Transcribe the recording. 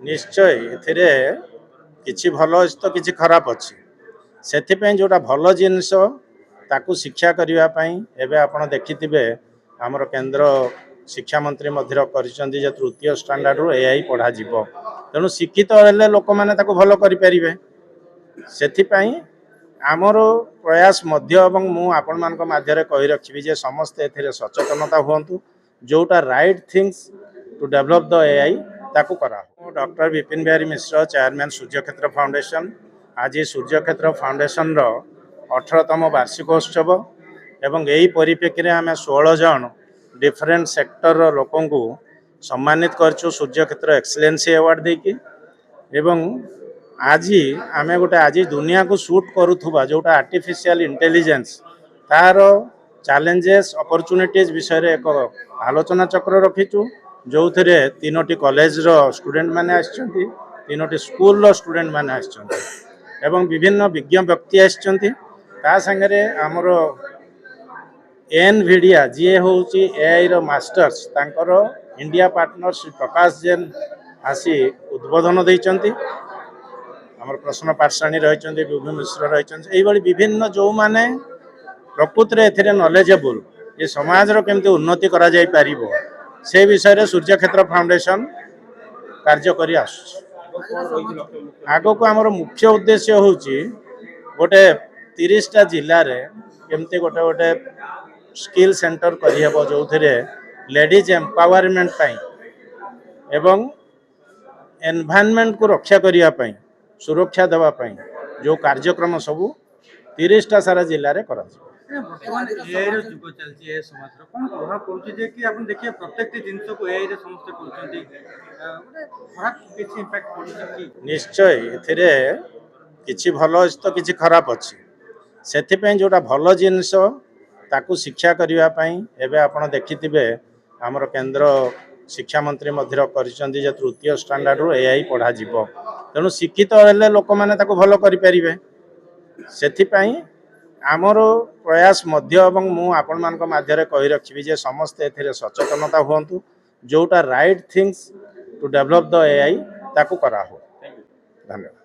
निश्चय एथिरे किछि भल अछि तो किछि खराब अछि सेथिपैं जोटा भल जिनिस ताकू शिक्षा करिवा पई एबे आपण देखिथिबे हमर केंद्र शिक्षा मंत्री मध्य करिसंदी जे तृतीय स्टैंडर्ड रो एआई पढ़ा जिवो तेणु शिक्षित हेले लोक माने ताकू भल करि परिबे सेथिपैं आमर प्रयास मध्य एवं मु आपण मानक माध्यरे कहि रखिबि जे समस्त एथिरे सचेतनता हुअन्तु जोटा right things to develop the AI ताकू करा doctor Bipin Bihari Mishra chairman Suryakshetra Foundation आज सूर्यक्षेत्र फाउंडेशन रो 18तम वार्षिकोत्सव एवं यही परिप्रेक्षी में आम 16 जन डिफरेंट सेक्टर लोक सम्मानित करछु सूर्यक्षेत्र एक्सीलेंसी अवार्ड देकी एवं आज आम गोटे आज दुनिया को शूट करुवा जोटा आर्टिफिशियल इंटेलिजेंस तार चैलेंजेस अपॉर्चुनिटीज विषय एक आलोचना चक्र रखीचु जो थे 3टी कॉलेज रो स्टूडेंट माने आछंती 3टी स्कूल रो स्टूडेंट माने आछंती एवं विभिन्न विज्ञ व्यक्ति आछंती ता संगे आमर एनवीडिया जी होची एआई रो मास्टर्स तांकर इंडिया पार्टनर श्री प्रकाश जैन आसी उद्बोधन देइचंती आमर प्रश्न पाठशाणी रही विभु मिश्र रही विभिन्न जो माने प्रकृति में एथिरे नॉलेजेबल ये समाज रो केमती उन्नति करा जाय परिबो से विषय रे सूर्यक्षेत्र फाउंडेशन कार्य करी आसु आगो को आमर मुख्य उद्देश्य होची गोटे 30टा जिल्ला रे केमती गोटे गोटे स्किल सेंटर करी हेबो जो थिरे लेडीज एम्पावरमेंट पई एवं एनवायरनमेंट को रक्षा करिया पई सुरक्षा देवा पई जो कार्यक्रम सब 30टा सारा जिल्ला रे करा वर्तमान एआई रो जुग चलची ए समाज रो कोन प्रभाव पड़ुची जे कि आपण देखिए प्रत्येक जिंस को एआई रे समस्त करछंती माने खराब किछि इंपैक्ट पड़ुची कि निश्चय एथिरे किछि भल अछि तो किछि खराब अछि सेथिपैं जोटा भल जिनिस ताकू शिक्षा करिवा पई एबे आपण देखिथिबे हमर केंद्र शिक्षा मंत्री मध्य करिसंदी जे तृतीय स्टैंडर्ड रो एआई पढ़ा जिवो तेणु शिक्षित हेले लोक माने ताकू भल करि परिबे सेथिपैं आमर प्रयास मध्य एवं मु आपण मानक माध्यरे कहि रखिबि जे समस्त एथिरे सचेतनता हुअन्तु जोटा right things to develop the AI ताकू करा हो धन्यवाद।